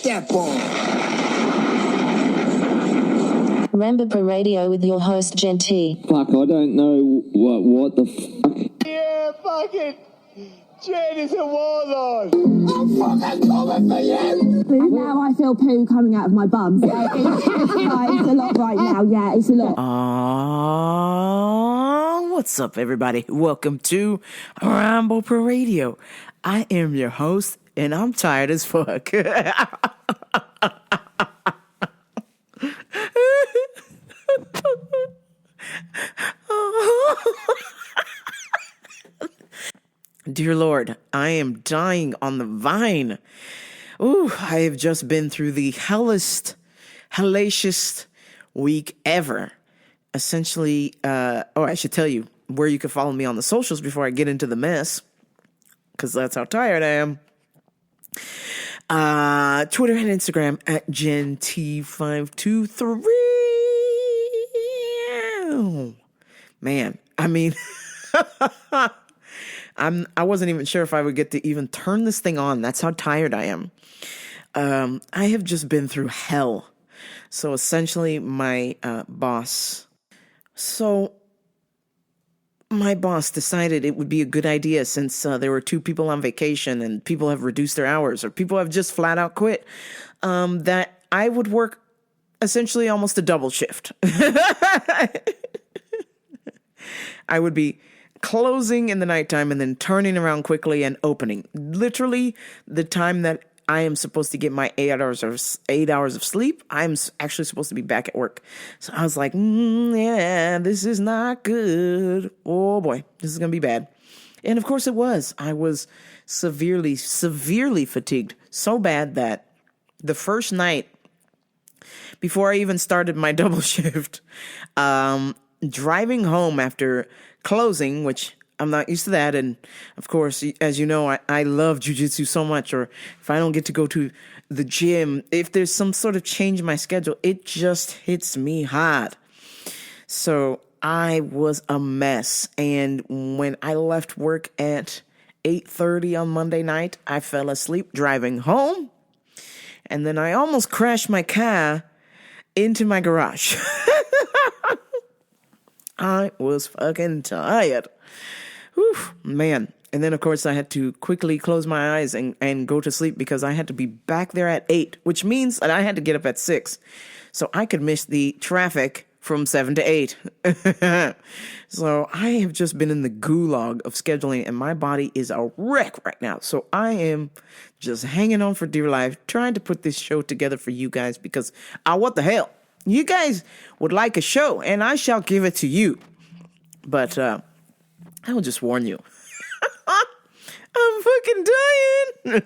that ball. Rambo Radio with your host, Gen T. Fuck, I don't know what the fuck. Yeah, fucking Jen is a warlord. I'm fucking coming for you. Now I feel poo coming out of my bum. Yeah, it's a lot right now. Yeah, it's a lot. What's up, everybody? Welcome to Rambo Per Radio. I am your host, and I'm tired as fuck. Dear Lord, I am dying on the vine. Ooh, I have just been through the hellacious week ever. Essentially, I should tell you where you can follow me on the socials before I get into the mess, because that's how tired I am. Twitter and Instagram at GenT523. Man, I mean, I wasn't even sure if I would get to even turn this thing on. That's how tired I am. I have just been through hell. So essentially, my boss decided it would be a good idea, since there were 2 people on vacation and people have reduced their hours or people have just flat out quit, that I would work essentially almost a double shift. I would be closing in the nighttime and then turning around quickly and opening. Literally, the time that I am supposed to get my 8 hours of sleep, I'm actually supposed to be back at work. So I was like, yeah, this is not good. Oh boy, this is going to be bad. And of course it was. I was severely fatigued. So bad that the first night, before I even started my double shift, driving home after closing, which I'm not used to that. And of course, as you know, I love jujitsu so much, or if I don't get to go to the gym, if there's some sort of change in my schedule, it just hits me hard. So I was a mess. And when I left work at 8:30 on Monday night, I fell asleep driving home. And then I almost crashed my car into my garage. I was fucking tired. Whew, man. And then, of course, I had to quickly close my eyes and go to sleep, because I had to be back there at 8, which means that I had to get up at 6. So I could miss the traffic from 7 to 8. So I have just been in the gulag of scheduling, and my body is a wreck right now. So I am just hanging on for dear life, trying to put this show together for you guys, because what the hell? You guys would like a show, and I shall give it to you. But I will just warn you. I'm fucking dying.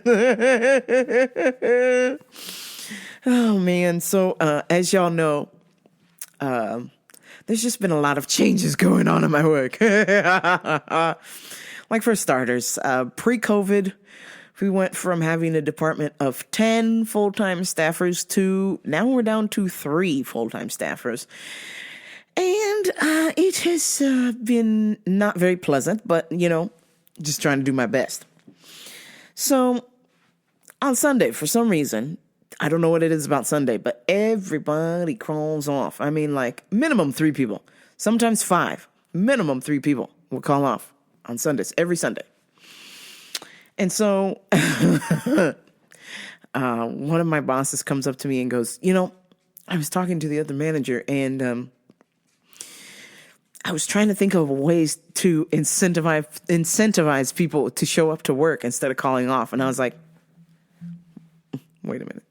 Oh, man. So, as y'all know, there's just been a lot of changes going on in my work. Like, for starters, pre-COVID, we went from having a department of 10 full-time staffers to now we're down to 3 full-time staffers. And it has been not very pleasant, but, just trying to do my best. So on Sunday, for some reason, I don't know what it is about Sunday, but everybody crawls off. I mean, like, minimum 3 people, sometimes 5, minimum 3 people will call off on Sundays, every Sunday. And so one of my bosses comes up to me and goes, I was talking to the other manager, and I was trying to think of ways to incentivize people to show up to work instead of calling off. And I was like, wait a minute.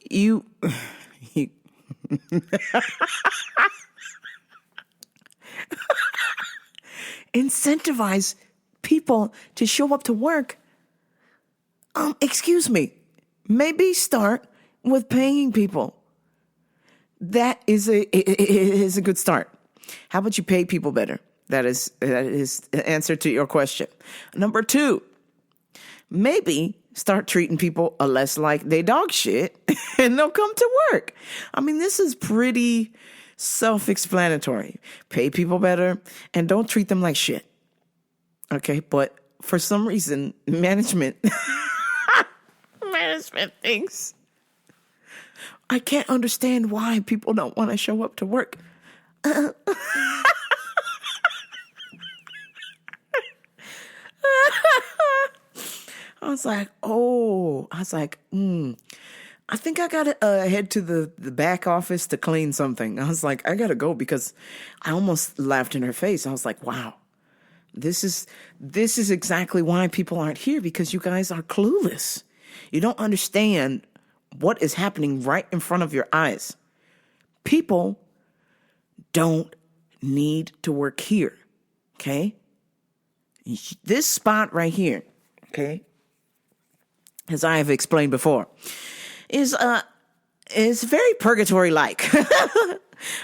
You incentivize people to show up to work. Excuse me. Maybe start with paying people. That is a good start. How about you pay people better? That is the answer to your question. Number 2, maybe start treating people less like they dog shit and they'll come to work. I mean, this is pretty Self-explanatory. Pay people better and don't treat them like shit. Okay, but for some reason, management thinks, I can't understand why people don't want to show up to work. I was like, I think I got to head to the back office to clean something. I was like, I got to go because I almost laughed in her face. I was like, wow, this is exactly why people aren't here, because you guys are clueless. You don't understand what is happening right in front of your eyes. People don't need to work here, okay? This spot right here, okay, as I have explained before, is very purgatory-like.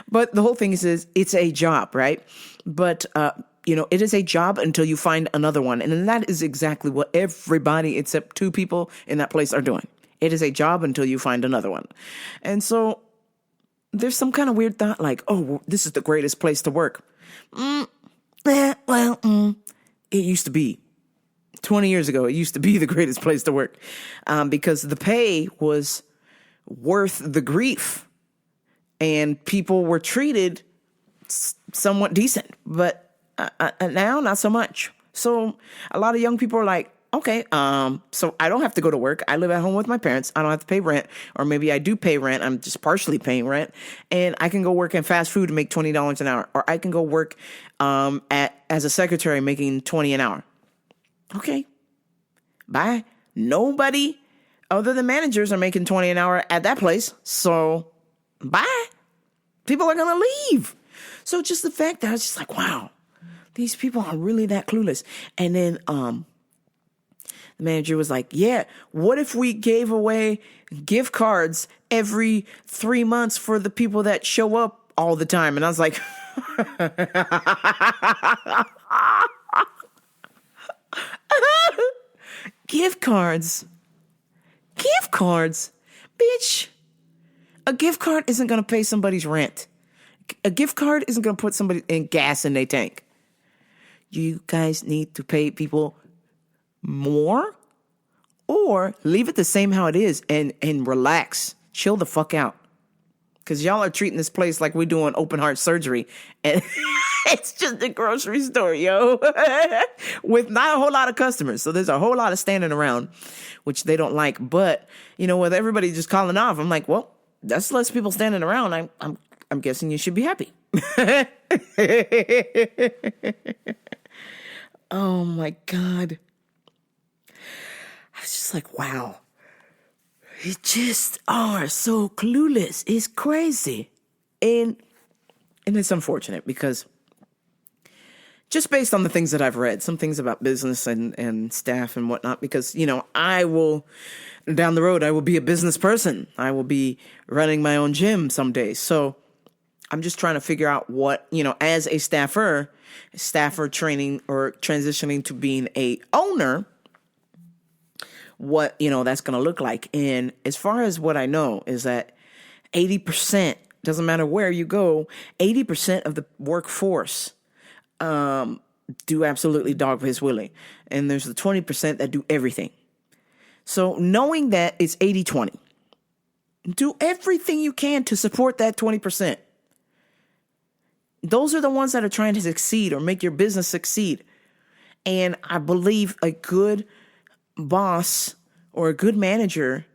But the whole thing is it's a job, right? But, it is a job until you find another one. And that is exactly what everybody except 2 people in that place are doing. It is a job until you find another one. And so there's some kind of weird thought like, oh, this is the greatest place to work. It used to be. 20 years ago, it used to be the greatest place to work because the pay was worth the grief and people were treated somewhat decent, but now not so much. So a lot of young people are like, okay, so I don't have to go to work. I live at home with my parents. I don't have to pay rent, or maybe I do pay rent. I'm just partially paying rent, and I can go work in fast food and make $20 an hour, or I can go work as a secretary making $20 an hour. Okay, bye. Nobody other than managers are making $20 an hour at that place, so bye. People are gonna leave. So just the fact that I was just like, wow, these people are really that clueless. And then the manager was like, yeah, what if we gave away gift cards every 3 months for the people that show up all the time? And I was like, gift cards, bitch. A gift card isn't going to pay somebody's rent. A gift card isn't going to put somebody in gas in their tank. You guys need to pay people more or leave it the same how it is and relax. Chill the fuck out. Because y'all are treating this place like we're doing open heart surgery. And it's just a grocery store, yo. With not a whole lot of customers. So there's a whole lot of standing around, which they don't like. But, with everybody just calling off, I'm like, well, that's less people standing around. I'm guessing you should be happy. Oh, my God. I was just like, wow. You just are so clueless. It's crazy. And it's unfortunate because just based on the things that I've read, some things about business and staff and whatnot, because, I will, down the road, I will be a business person. I will be running my own gym someday. So I'm just trying to figure out what, as a staffer training or transitioning to being a owner, what, that's going to look like. And as far as what I know is that 80%, doesn't matter where you go, 80% of the workforce do absolutely dog piss willing. And there's the 20% that do everything. So knowing that it's 80-20, do everything you can to support that 20%. Those are the ones that are trying to succeed or make your business succeed. And I believe a good boss or a good manager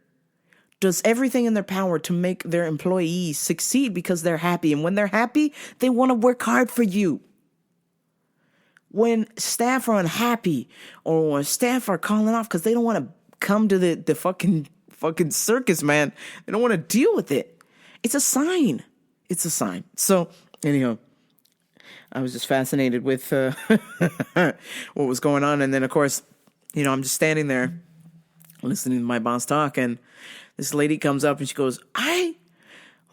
does everything in their power to make their employees succeed because they're happy. And when they're happy, they want to work hard for you. When staff are unhappy or when staff are calling off because they don't want to come to the fucking circus, man. They don't want to deal with it. It's a sign. It's a sign. So anyhow, I was just fascinated with what was going on. And then, of course, I'm just standing there listening to my boss talk. And this lady comes up and she goes, I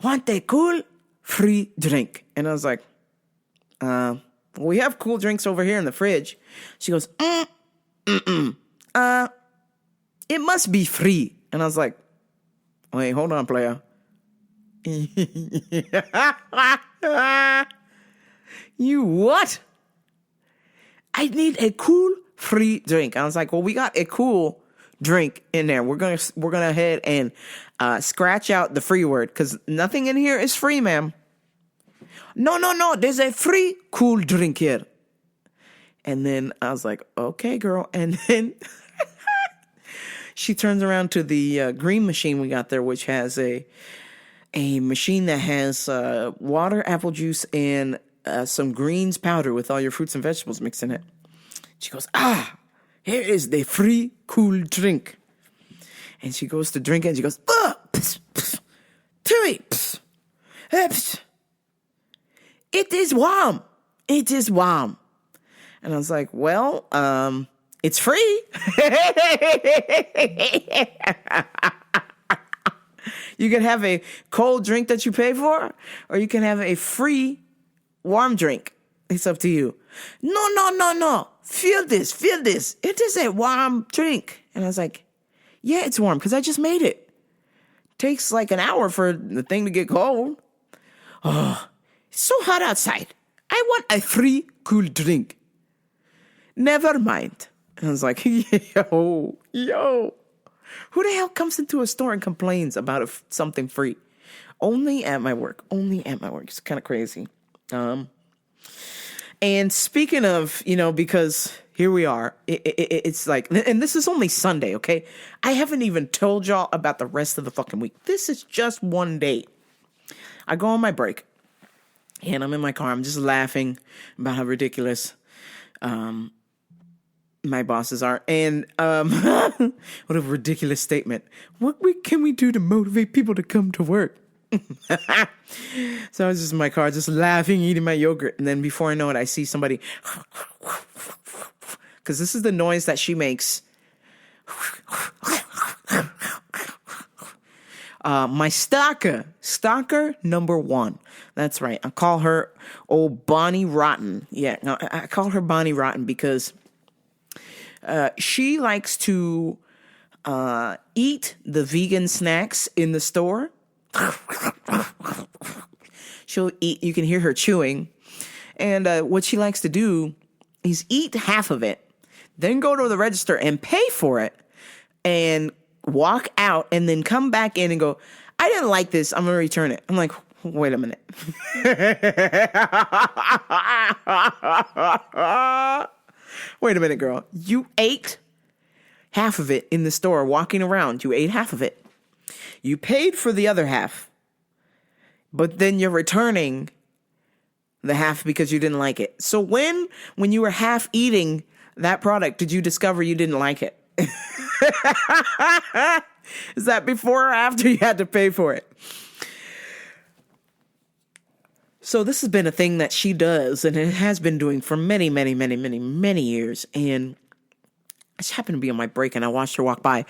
want a cool free drink. And I was like, we have cool drinks over here in the fridge. She goes, it must be free. And I was like, wait, hold on, player. You what? I need a cool free drink. I was like, well, we got a cool drink in there. We're gonna head and scratch out the free word because nothing in here is free, ma'am. No. There's a free cool drink here. And then I was like, okay, girl. And then she turns around to the green machine we got there, which has a machine that has water, apple juice, and some greens powder with all your fruits and vegetables mixed in it. She goes, here is the free cool drink. And she goes to drink it, and she goes, pss, pss, Tui, pss, pss. It is warm. It is warm. And I was like, well, it's free. You can have a cold drink that you pay for, or you can have a free warm drink. It's up to you. No. Feel this. It is a warm drink. And I was like, yeah, it's warm because I just made it. Takes like an hour for the thing to get cold. Oh, it's so hot outside. I want a free cool drink. Never mind. And I was like, yo. Who the hell comes into a store and complains about something free? Only at my work. It's kind of crazy. And speaking of, because here we are, it's like, and this is only Sunday, okay? I haven't even told y'all about the rest of the fucking week. This is just one day. I go on my break, and I'm in my car. I'm just laughing about how ridiculous my bosses are. And what a ridiculous statement. What can we do to motivate people to come to work? So I was just in my car, just laughing, eating my yogurt. And then before I know it, I see somebody, because this is the noise that she makes. My stalker number one. That's right. I call her old Bonnie Rotten. Yeah, no, I call her Bonnie Rotten because she likes to eat the vegan snacks in the store. She'll eat, you can hear her chewing. And what she likes to do is eat half of it, then go to the register and pay for it, and walk out, and then come back in and go, I didn't like this, I'm going to return it. I'm like, wait a minute. Wait a minute, girl. You ate half of it in the store walking around. You ate half of it. You paid for the other half, but then you're returning the half because you didn't like it. So when you were half eating that product, did you discover you didn't like it? Is that before or after you had to pay for it? So this has been a thing that she does, and it has been doing for many, many, many, many, many years. And I just happened to be on my break, and I watched her walk by,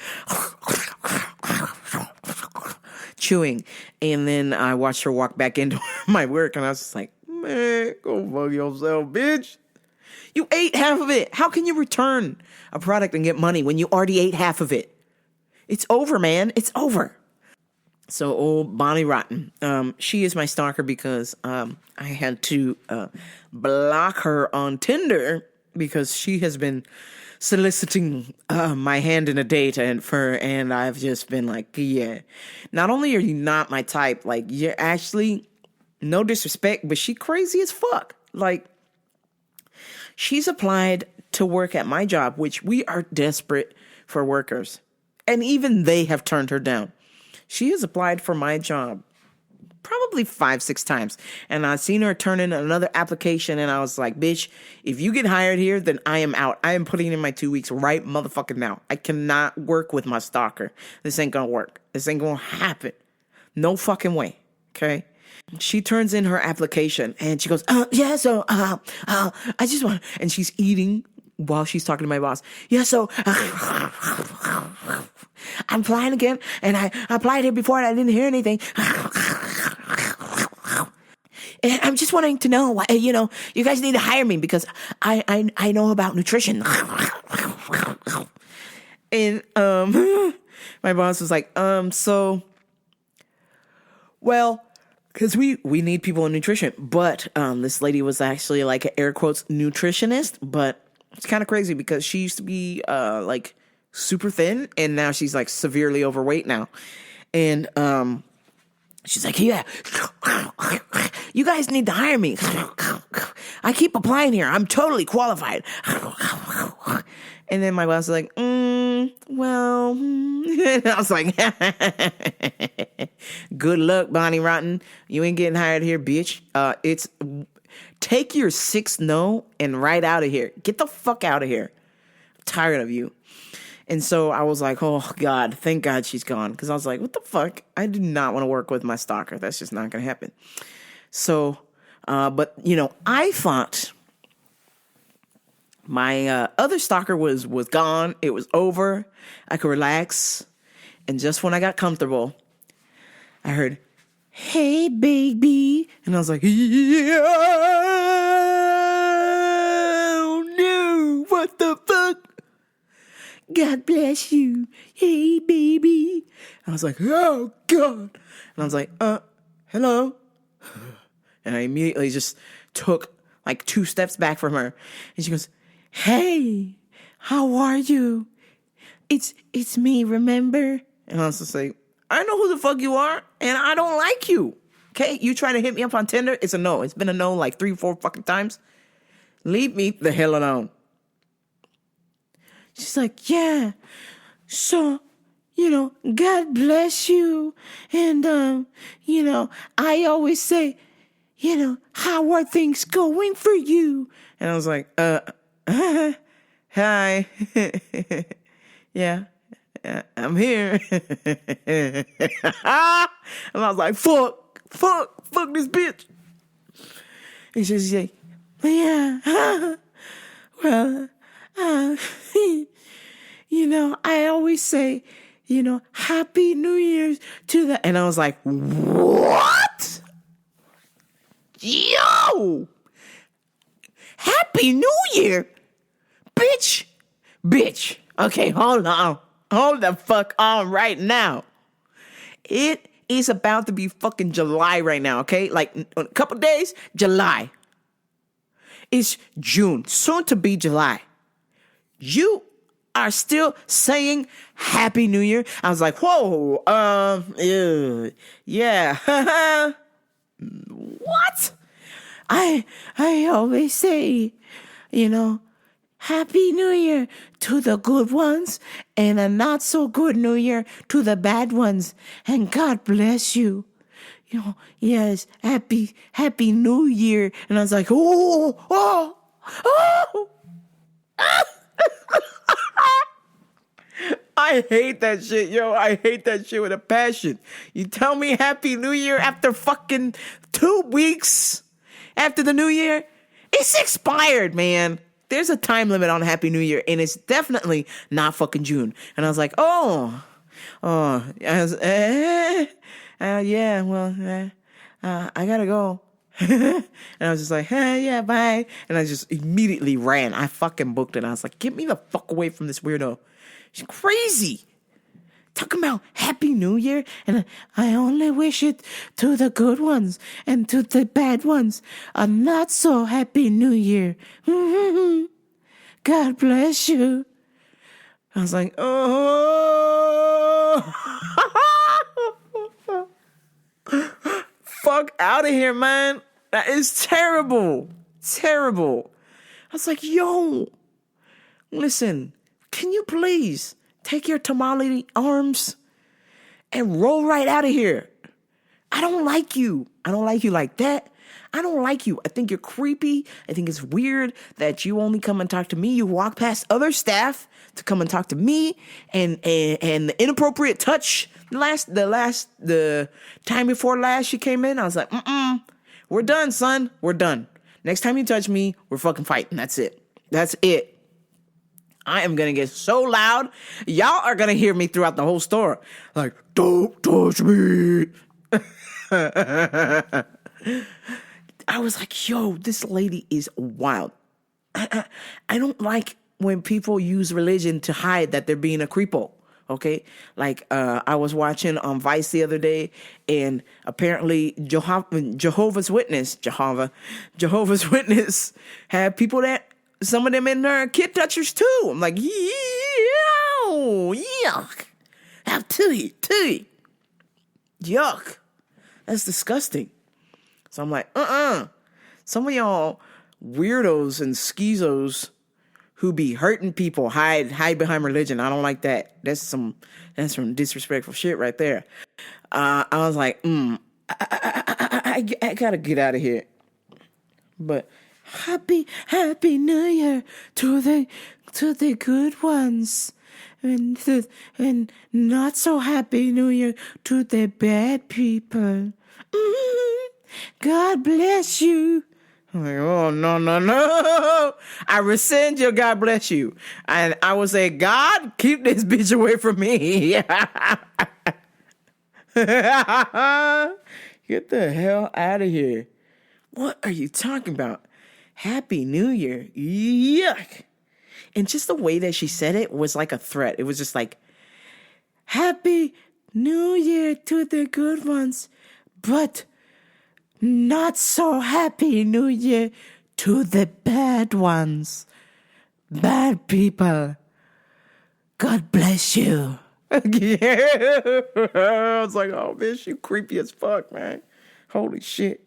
chewing. And then I watched her walk back into my work, and I was just like, man, go fuck yourself, bitch. You ate half of it. How can you return a product and get money when you already ate half of it? It's over, man. It's over. So old Bonnie Rotten, she is my stalker because I had to block her on Tinder because she has been soliciting my hand in a date, and I've just been like, yeah. Not only are you not my type, like, you're actually, no disrespect, but she crazy as fuck. Like, she's applied to work at my job, which we are desperate for workers. And even they have turned her down. She has applied for my job probably 5-6 times. And I've seen her turn in another application, and I was like, bitch, if you get hired here, then I am out. I am putting in my 2 weeks right motherfucking now. I cannot work with my stalker. This ain't gonna work. This ain't gonna happen. No fucking way. Okay? She turns in her application, and she goes, yeah, so, I just want, and she's eating while she's talking to my boss. Yeah, so, I'm applying again, and I applied here before, and I didn't hear anything. And I'm just wanting to know why, you guys need to hire me because I know about nutrition. And, my boss was like, well, because we need people in nutrition. But this lady was actually like an air quotes nutritionist, but it's kind of crazy because she used to be like super thin, and now she's like severely overweight now. And she's like, yeah, you guys need to hire me. I keep applying here. I'm totally qualified. And then my boss was like, well, and I was like, good luck, Bonnie Rotten. You ain't getting hired here, bitch. It's take your 6 no and right out of here. Get the fuck out of here. I'm tired of you. And so I was like, oh, God, thank God she's gone. Because I was like, what the fuck? I do not want to work with my stalker. That's just not going to happen. So, but, you know, I thought my other stalker was gone. It was over. I could relax. And just when I got comfortable, I heard, hey, baby. And I was like, yeah, oh, no, what the fuck? God bless you. Hey, baby. And I was like, oh, God. And I was like, hello. And I immediately just took like 2 steps back from her. And she goes, hey, how are you? It's me, remember? And I was just like, I know who the fuck you are, and I don't like you. Okay? You trying to hit me up on Tinder? It's a no. It's been a no like 3, 4 fucking times. Leave me the hell alone. She's like, yeah, so, you know, God bless you. And, you know, I always say, you know, how are things going for you? And I was like, hi. Yeah, I'm here. And I was like, fuck this bitch. And she's like, yeah, well, you know, I always say, you know, Happy New Year's to the... And I was like, what? Yo! Happy New Year? Bitch. Okay, hold on. Hold the fuck on right now. It is about to be fucking July right now, okay? Like, in a couple days, July. It's June, soon to be July. You are still saying Happy New Year? I was like, whoa, yeah. What? I always say, you know, Happy New Year to the good ones and a not so good New Year to the bad ones. And God bless you. You know, yes, happy New Year. And I was like, oh. I hate that shit, yo. I hate that shit with a passion. You tell me Happy New Year after fucking 2 weeks after the New Year? It's expired, man. There's a time limit on Happy New Year, and it's definitely not fucking June. And I was like, yeah, well, I gotta go. And I was just like, yeah, bye. And I just immediately ran. I fucking booked it. I was like, get me the fuck away from this weirdo. She's crazy. Talking about Happy New Year, and I only wish it to the good ones and to the bad ones a not so Happy New Year. God bless you. I was like, oh. Fuck out of here, man. That is terrible. Terrible. I was like, yo, listen, can you please take your tamale arms and roll right out of here? I don't like you. I don't like you like that. I don't like you. I think you're creepy. I think it's weird that you only come and talk to me. You walk past other staff to come and talk to me, and the inappropriate touch the time before last you came in, I was like, we're done, son. We're done. Next time you touch me, we're fucking fighting. That's it. That's it. I am going to get so loud. Y'all are going to hear me throughout the whole store. Like, don't touch me. I was like, yo, this lady is wild. I don't like when people use religion to hide that they're being a creepo. Okay, like I was watching on Vice the other day, and apparently Jehovah's Witness have people that some of them in there are kid touchers too. I'm like, yuck, have tootie, yuck, that's disgusting. So I'm like, some of y'all weirdos and schizos who be hurting people hide behind religion. I don't like that. That's some disrespectful shit right there. I was like, I gotta get out of here. But happy New Year to the good ones, and not so happy New Year to the bad people. God bless you. I'm like, oh, no. I rescind your God bless you. And I would say, God, keep this bitch away from me. Get the hell out of here. What are you talking about? Happy New Year. Yuck. And just the way that she said it was like a threat. It was just like, Happy New Year to the good ones, but not so happy New Year to the bad ones. Bad people. God bless you. Yeah. I was like, oh, bitch, you creepy as fuck, man. Holy shit.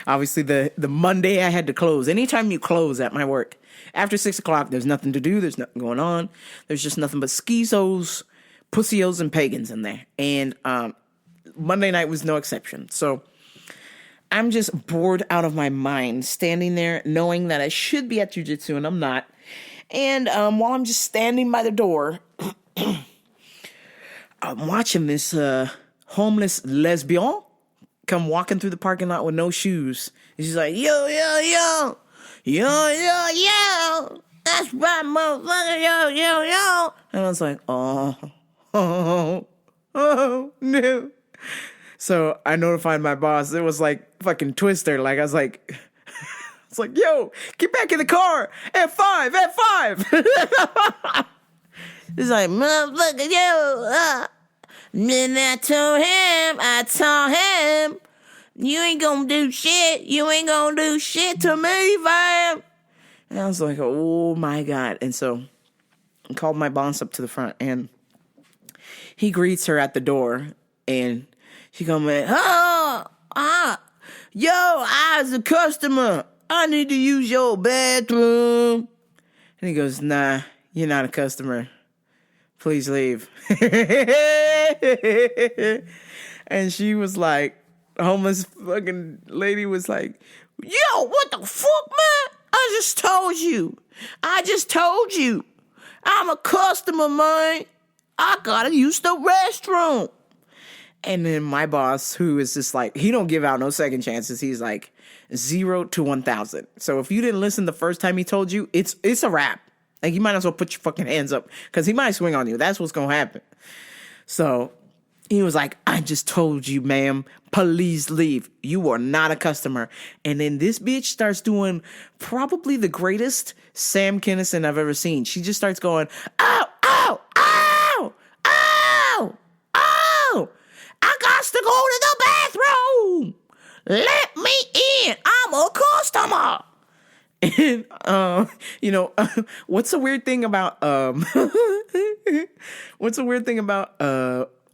Obviously, the Monday I had to close. Anytime you close at my work, after 6 o'clock, there's nothing to do. There's nothing going on. There's just nothing but schizos, pussios, and pagans in there. And Monday night was no exception. So I'm just bored out of my mind standing there knowing that I should be at jiu-jitsu and I'm not. And while I'm just standing by the door, I'm watching this homeless lesbian come walking through the parking lot with no shoes. And she's like, yo. That's right, motherfucker, yo. And I was like, oh, no. So I notified my boss. It was like fucking Twister. Like I was like, it's like, yo, get back in the car. F5. He's like, motherfucker, yo. Then I told him, you ain't gonna do shit. You ain't gonna do shit to me, fam. And I was like, oh my God. And so I called my boss up to the front and he greets her at the door and she come in, yo, I was a customer. I need to use your bathroom. And he goes, nah, you're not a customer. Please leave. And she was like, the homeless fucking lady was like, yo, what the fuck, man? I just told you. I'm a customer, man. I gotta use the restroom. And then my boss, who is just like, he don't give out no second chances. He's like 0 to 1,000. So if you didn't listen the first time he told you, it's a wrap. Like you might as well put your fucking hands up because he might swing on you. That's what's gonna happen. So he was like, I just told you, ma'am, please leave. You are not a customer. And then this bitch starts doing probably the greatest Sam Kinison I've ever seen. She just starts going, ow. I got to go to the bathroom. Let me in. I'm a customer. And, what's a weird thing about,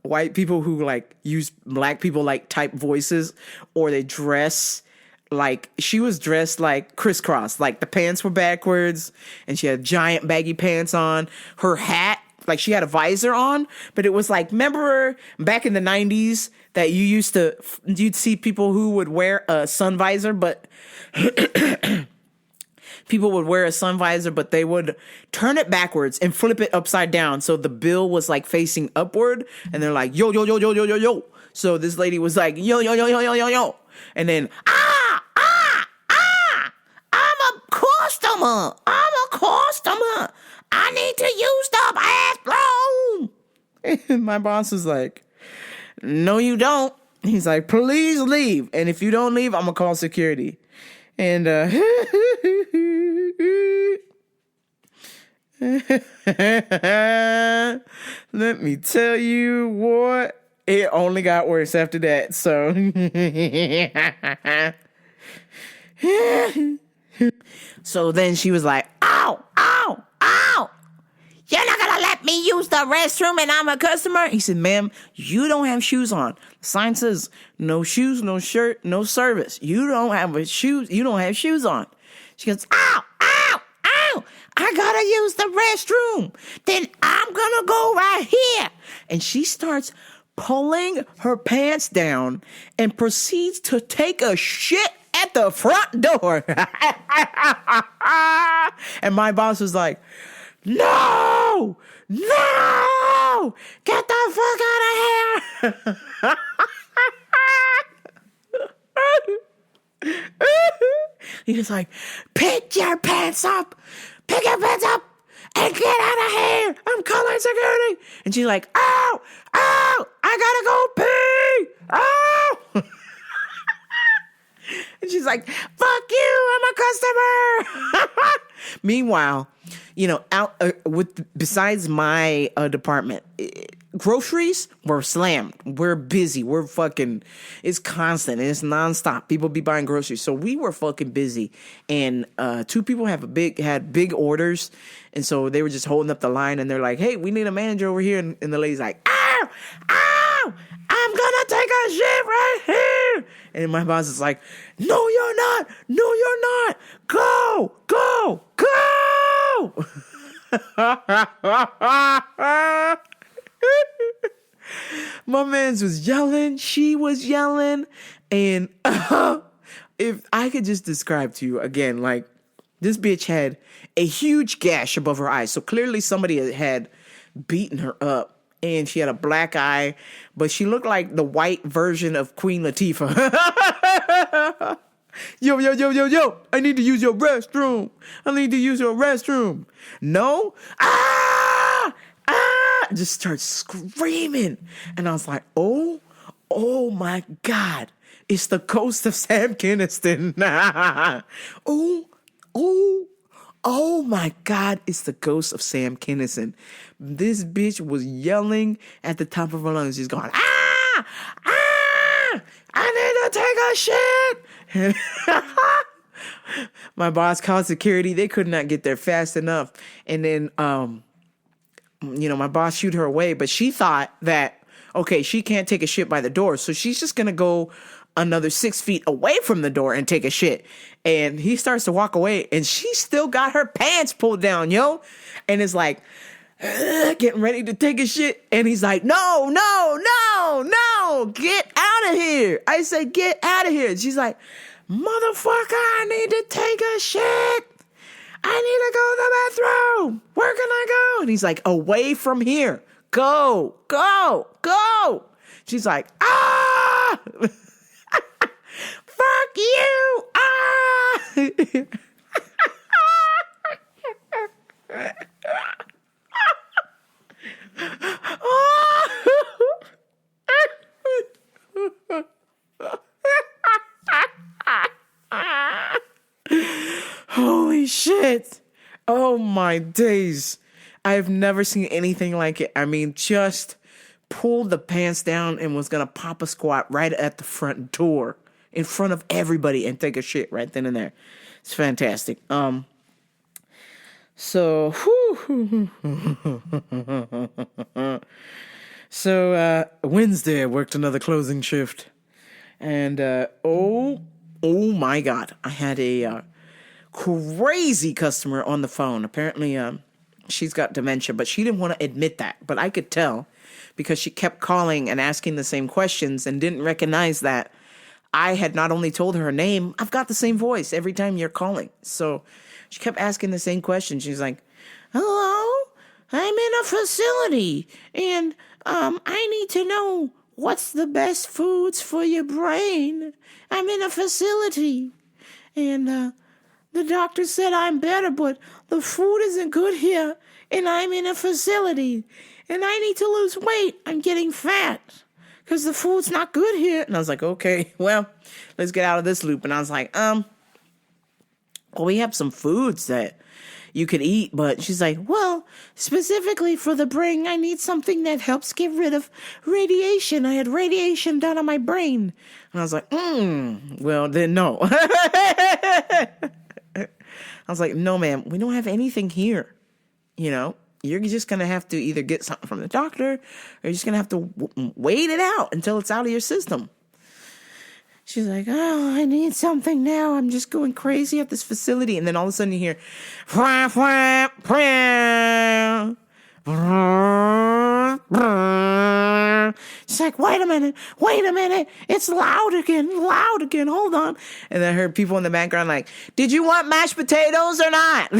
white people who like use black people like type voices, or they dress like, she was dressed like crisscross, like the pants were backwards and she had giant baggy pants on. Her hat, like she had a visor on, but it was like, remember back in the 90s that you'd see people who would wear a sun visor, but people would wear a sun visor, but they would turn it backwards and flip it upside down. So the bill was like facing upward and they're like, yo. So this lady was like, yo. And then, I'm a customer. I need to use the bathroom. And my boss was like, no, you don't. He's like, please leave. And if you don't leave, I'm going to call security. And let me tell you what, it only got worse after that. So, so then she was like, ow, ow, ow. You're not going to let me use the restroom and I'm a customer? He said, ma'am, you don't have shoes on. The sign says no shoes, no shirt, no service. You don't have shoes on. She goes, ow, ow, ow. I got to use the restroom. Then I'm going to go right here. And she starts pulling her pants down and proceeds to take a shit at the front door. And my boss was like, no, no, get the fuck out of here. He was like, pick your pants up and get out of here. I'm calling security. And she's like, ow, ow, I gotta go pee. Ow. And she's like, fuck you, I'm a customer. Meanwhile, out besides my department, groceries were slammed. We're busy. We're fucking, it's constant and it's nonstop. People be buying groceries. So we were fucking busy. And 2 people had big orders. And so they were just holding up the line and they're like, hey, we need a manager over here. And the lady's like, ow, ow, I'm gonna take a shit right here. And my boss is like, no, you're not. No, you're not. Go, go, go. My man's was yelling. She was yelling. And if I could just describe to you again, like this bitch had a huge gash above her eye. So clearly somebody had beaten her up. And she had a black eye, but she looked like the white version of Queen Latifah. Yo, yo, yo, yo, yo, I need to use your restroom. I need to use your restroom. No? Ah! Ah! Just starts screaming. And I was like, oh my God. It's the ghost of Sam Kinison. Oh my God, it's the ghost of Sam Kinison. This bitch was yelling at the top of her lungs. She's going, ah! Ah! I need to take a shit! My boss called security. They could not get there fast enough. And then, my boss shooed her away. But she thought that, okay, she can't take a shit by the door. So she's just going to go another 6 feet away from the door and take a shit. And he starts to walk away and she still got her pants pulled down, yo. And it's like, getting ready to take a shit. And he's like, no, get out of here. I say, get out of here. And she's like, motherfucker, I need to take a shit. I need to go to the bathroom. Where can I go? And he's like, away from here. Go. She's like, ah! Fuck you! Ah! Holy shit! Oh my days. I've never seen anything like it. I mean, just pulled the pants down and was gonna pop a squat right at the front door in front of everybody and take a shit right then and there. It's fantastic. So Wednesday I worked another closing shift. And oh my God, I had a crazy customer on the phone. Apparently she's got dementia, but she didn't want to admit that. But I could tell because she kept calling and asking the same questions and didn't recognize that I had not only told her name, I've got the same voice every time you're calling. So she kept asking the same question. She's like, hello, I'm in a facility and I need to know what's the best foods for your brain. I'm in a facility and the doctor said I'm better, but the food isn't good here and I'm in a facility and I need to lose weight. I'm getting fat because the food's not good here. And I was like, okay, well, let's get out of this loop. And I was like, well, we have some foods that you could eat, but she's like, well, specifically for the brain, I need something that helps get rid of radiation. I had radiation done on my brain. And I was like, well, then no. I was like, no, ma'am, we don't have anything here. You know, you're just going to have to either get something from the doctor or you're just going to have to wait it out until it's out of your system. She's like, oh, I need something now. I'm just going crazy at this facility. And then all of a sudden you hear, she's like, wait a minute. It's loud again. Hold on. And then I heard people in the background like, did you want mashed potatoes or not?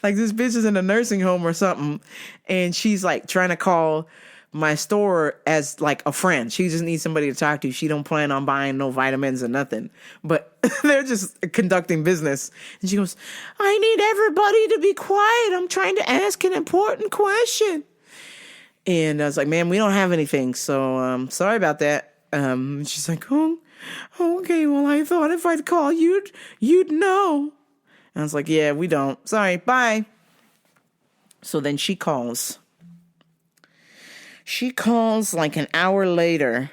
Like this bitch is in a nursing home or something. And she's like trying to call my store as like a friend. She just needs somebody to talk to. She don't plan on buying no vitamins or nothing, but they're just conducting business. And she goes, I need everybody to be quiet. I'm trying to ask an important question. And I was like, ma'am, we don't have anything. So, sorry about that. She's like, oh, okay. Well, I thought if I'd call you'd know. And I was like, yeah, we don't. Sorry. Bye. So then she calls. She calls like an hour later.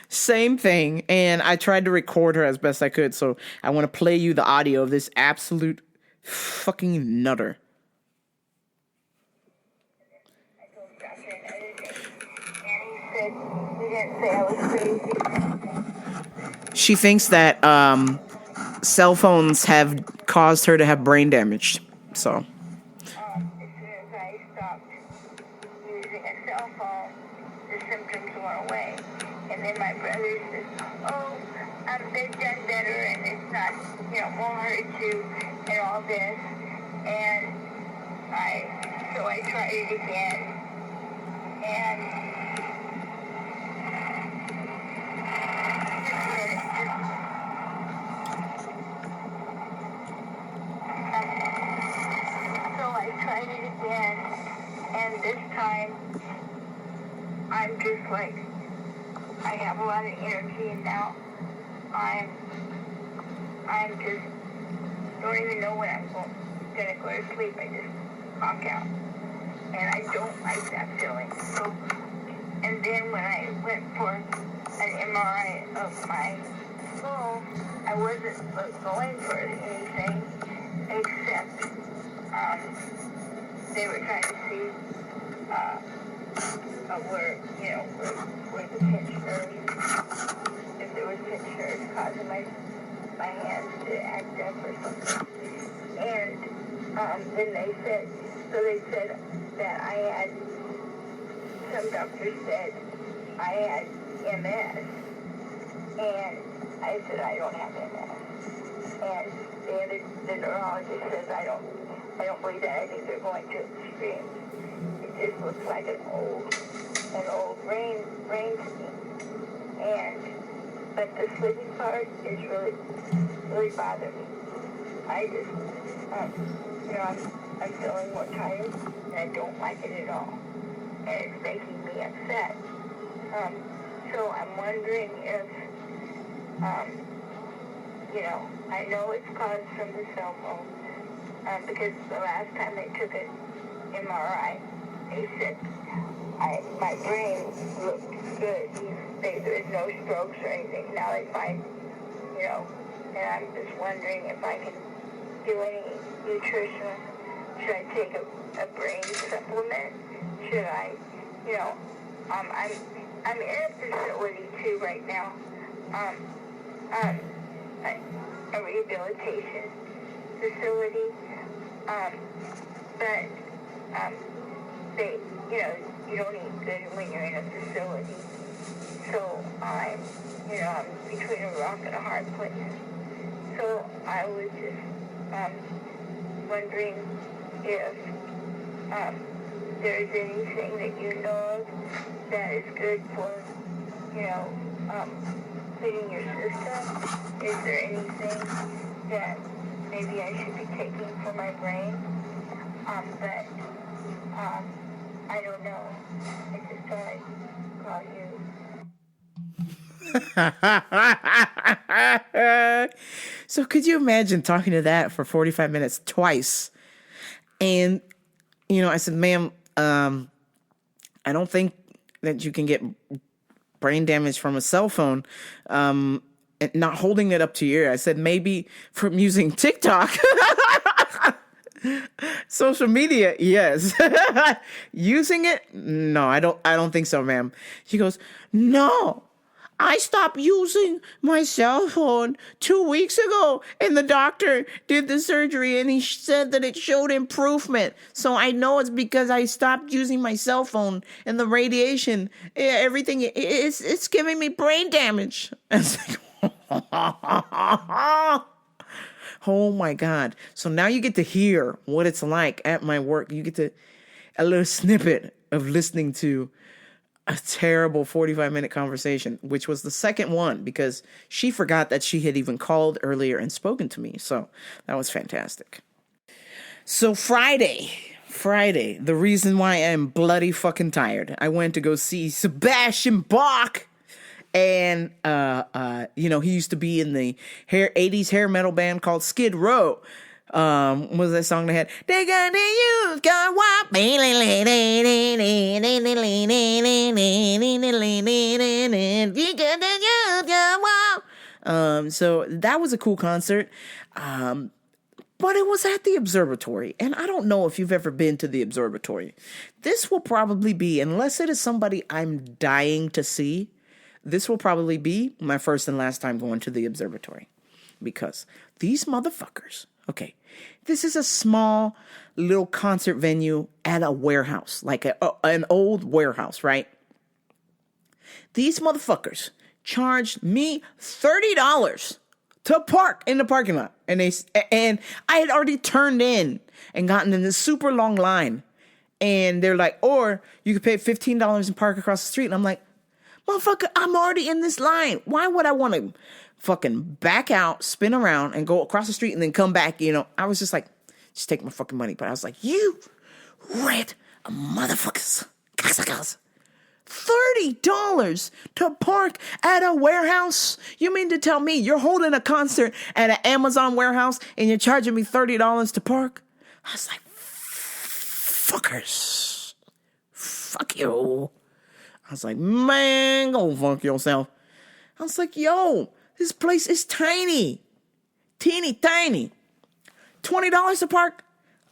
Same thing. And I tried to record her as best I could. So I want to play you the audio of this absolute fucking nutter. She thinks that cell phones have caused her to have brain damage. So. My brother says, oh, they've done better and it's not, won't hurt you and all this. And so I tried it again. And and this time I'm just like, I have a lot of energy, and now I'm just don't even know when I'm gonna go to sleep. I just knock out, and I don't like that feeling. So, and then when I went for an MRI of my skull, I wasn't going for anything except they were trying to see where the pinched nerves, if there was pinched nerves causing my hands to act up or something. And then they said that I had, some doctors said I had MS. And I said I don't have MS. And the neurologist says I don't believe that. I think they're going to extreme. It just looks like an old brain to me. But the sleeping part is really bothering me. I just, I'm feeling more tired, and I don't like it at all. And it's making me upset. So I'm wondering if, I know it's caused from the cell phone, because the last time they took an MRI, they said my brain looked good. There's no strokes or anything. Now they find, and I'm just wondering if I can do any nutrition. Should I take a brain supplement? Should I, I'm in a facility too right now, a rehabilitation facility, but they, you don't eat good when you're in a facility. So I'm between a rock and a hard place. So I was just wondering if there's anything that you know of that is good for, cleaning your system. Is there anything that maybe I should be taking for my brain? But I don't know. I just thought I'd call you. So could you imagine talking to that for 45 minutes twice? And, I said, ma'am, I don't think that you can get brain damage from a cell phone. And not holding it up to your ear. I said, maybe from using TikTok. Social media, yes. Using it? No, I don't think so, ma'am. She goes, no, I stopped using my cell phone 2 weeks ago, and the doctor did the surgery, and he said that it showed improvement. So I know it's because I stopped using my cell phone, and the radiation, everything, it's giving me brain damage. I was like, oh my God. So now you get to hear what it's like at my work. You get a little snippet of listening to a terrible 45-minute conversation, which was the second one because she forgot that she had even called earlier and spoken to me. So that was fantastic. So Friday, the reason why I'm bloody fucking tired. I went to go see Sebastian Bach. And, he used to be in the 80s hair metal band called Skid Row. What was that song they had? They got the youth got wild. So that was a cool concert. But it was at the Observatory. And I don't know if you've ever been to the Observatory. This will probably be, unless it is somebody I'm dying to see, this will probably be my first and last time going to the Observatory. Because these motherfuckers, okay, this is a small little concert venue at a warehouse, like an old warehouse, right? These motherfuckers charged me $30 to park in the parking lot. And I had already turned in and gotten in this super long line. And they're like, or you could pay $15 and park across the street. And I'm like, motherfucker, I'm already in this line. Why would I want to fucking back out, spin around, and go across the street and then come back? I was just like, just take my fucking money. But I was like, you red motherfuckers. $30 to park at a warehouse? You mean to tell me you're holding a concert at an Amazon warehouse and you're charging me $30 to park? I was like, fuckers. Fuck you. I was like, man, go fuck yourself. I was like, yo, this place is tiny. Teeny tiny. $20 to park?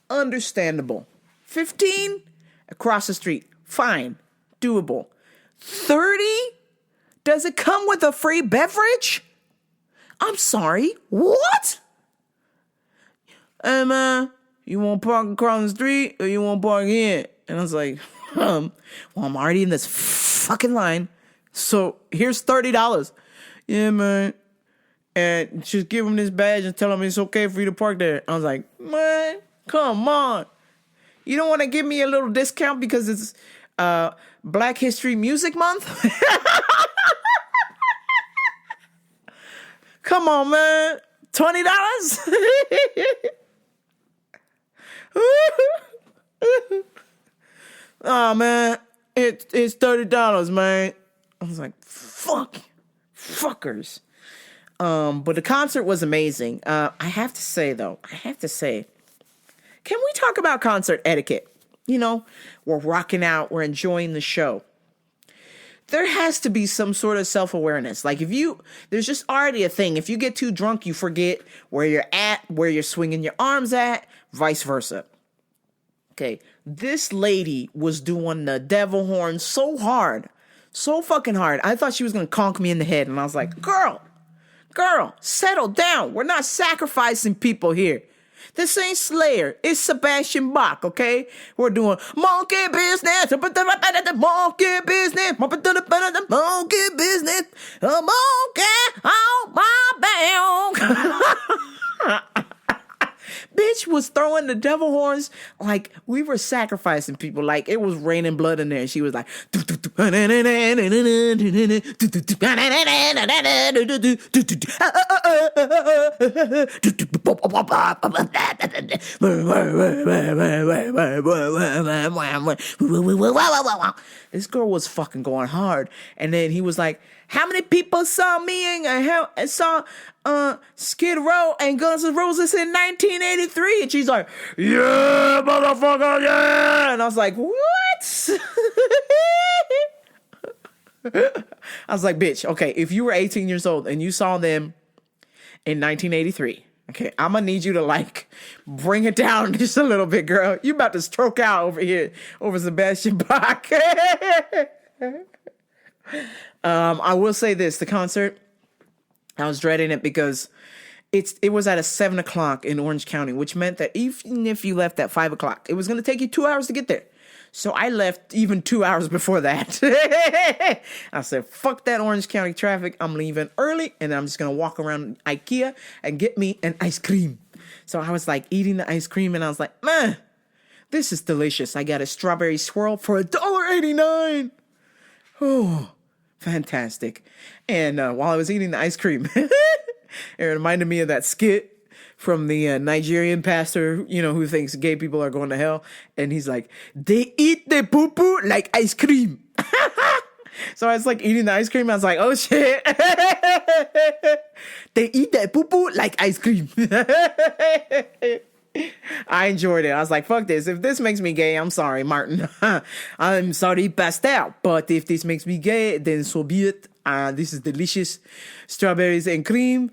Understandable. $15? Across the street. Fine. Doable. $30? Does it come with a free beverage? I'm sorry. What? Hey, man, you want to park across the street or you want to park here? And I was like, well, I'm already in this fucking line, so here's $30. Yeah, man. And just give him this badge and tell him it's okay for you to park there. I was like, man, come on. You don't want to give me a little discount because it's Black History Music Month? Come on, man. $20? Oh, man. It's $30, man. I was like, fuckers. But the concert was amazing. I have to say, can we talk about concert etiquette? We're rocking out, we're enjoying the show. There has to be some sort of self-awareness. Like there's just already a thing. If you get too drunk, you forget where you're at, where you're swinging your arms at, vice versa. Okay, this lady was doing the devil horn so hard, so fucking hard. I thought she was going to conk me in the head. And I was like, girl, settle down. We're not sacrificing people here. This ain't Slayer. It's Sebastian Bach, okay? We're doing monkey business. Monkey business. Monkey business. A monkey on my back. Bitch was throwing the devil horns like we were sacrificing people, like it was raining blood in there. And she was like, this girl was fucking going hard. And then he was like, how many people saw me and saw Skid Row and Guns N' Roses in 1983? And she's like, yeah, motherfucker, yeah. And I was like, what? I was like, bitch, okay, if you were 18 years old and you saw them in 1983, okay, I'm gonna need you to like bring it down just a little bit, girl. You about to stroke out over here over Sebastian Bach. I will say this: the concert, I was dreading it because it was at a 7 o'clock in Orange County, which meant that even if you left at 5 o'clock, it was gonna take you 2 hours to get there. So I left even 2 hours before that. I said, fuck that Orange County traffic. I'm leaving early and I'm just going to walk around IKEA and get me an ice cream. So I was like eating the ice cream and I was like, man, this is delicious. I got a strawberry swirl for $1.89. Oh, fantastic. And while I was eating the ice cream, it reminded me of that skit from the Nigerian pastor, you know, who thinks gay people are going to hell. And he's like, they eat the poo-poo like ice cream. So I was like eating the ice cream. I was like, oh shit. They eat that poo-poo like ice cream. I enjoyed it. I was like, fuck this. If this makes me gay, I'm sorry, Martin. I'm sorry, Pastel. But if this makes me gay, then so be it. This is delicious strawberries and cream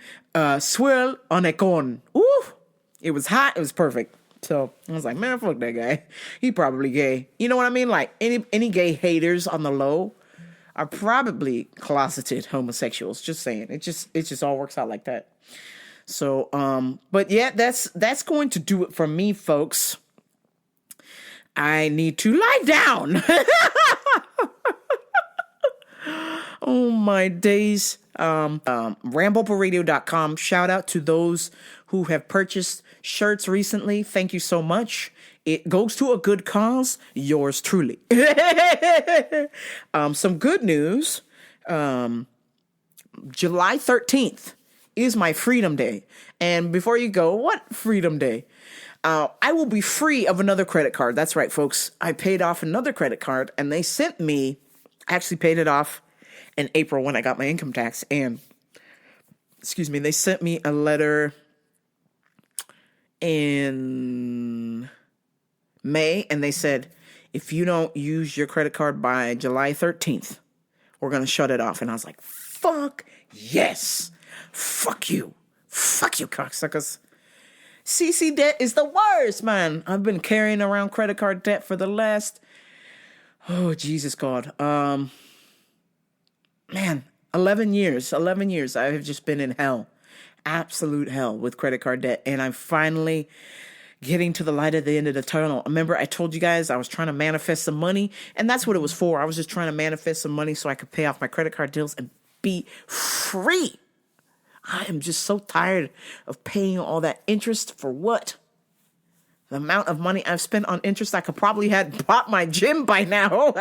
swirl on a cone. Ooh, it was hot. It was perfect. So I was like, man, fuck that guy. He probably gay. You know what I mean? Like any gay haters on the low are probably closeted homosexuals. Just saying. It just all works out like that. So, but yeah, that's going to do it for me, folks. I need to lie down. Oh my days. RambleParadio.com. Shout out to those who have purchased shirts recently. Thank you so much. It goes to a good cause. Yours truly. Some good news. July 13th is my Freedom Day. And before you go, what Freedom Day? I will be free of another credit card. That's right, folks. I paid off another credit card and they sent me, I actually paid it off in April when I got my income tax. And, they sent me a letter in May. And they said, if you don't use your credit card by July 13th, we're going to shut it off. And I was like, fuck yes. Fuck you. Fuck you, cocksuckers. CC debt is the worst, man. I've been carrying around credit card debt for the last, oh, Jesus God. Man, 11 years. I have just been in hell. Absolute hell with credit card debt. And I'm finally getting to the light at the end of the tunnel. Remember, I told you guys I was trying to manifest some money. And that's what it was for. I was just trying to manifest some money so I could pay off my credit card deals and be free. I am just so tired of paying all that interest for what? The amount of money I've spent on interest, I could probably have bought my gym by now.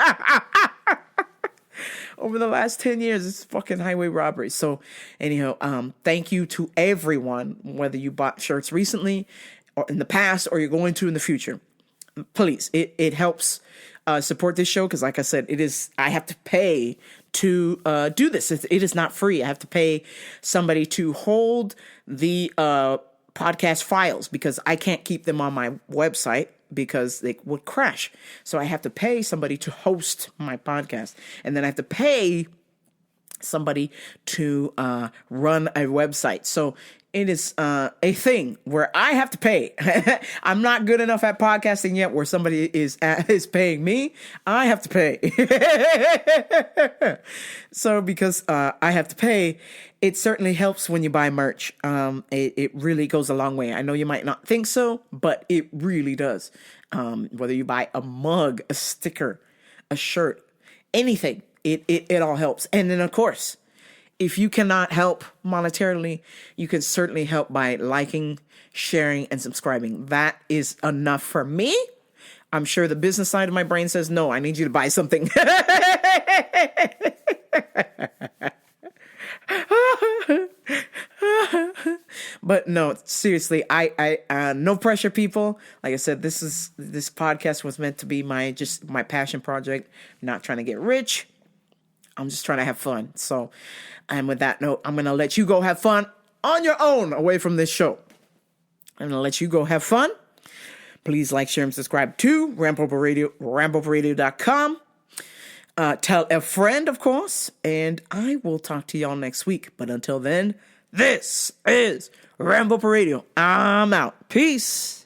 Over the last 10 years, it's fucking highway robbery. So anyhow, thank you to everyone, whether you bought shirts recently or in the past or you're going to in the future. Please, it helps support this show because, like I said, I have to pay to do this. It is not free. I have to pay somebody to hold the podcast files because I can't keep them on my website because they would crash. So I have to pay somebody to host my podcast, and then I have to pay somebody to run a website. So it is a thing where I have to pay. I'm not good enough at podcasting yet where somebody is paying me. I have to pay. So because I have to pay, it certainly helps when you buy merch. It really goes a long way. I know you might not think so, but it really does. Whether you buy a mug, a sticker, a shirt, anything, it all helps. And then, of course, if you cannot help monetarily, you can certainly help by liking, sharing, and subscribing. That is enough for me. I'm sure the business side of my brain says, no, I need you to buy something. But no, seriously, I no pressure, people. Like I said, this podcast was meant to be my passion project. I'm not trying to get rich. I'm just trying to have fun. So, and with that note, I'm going to let you go have fun on your own away from this show. I'm going to let you go have fun. Please like, share, and subscribe to Rampopa Radio, rampoparradio.com. Tell a friend, of course, and I will talk to y'all next week. But until then, this is Rampopa Radio. I'm out. Peace.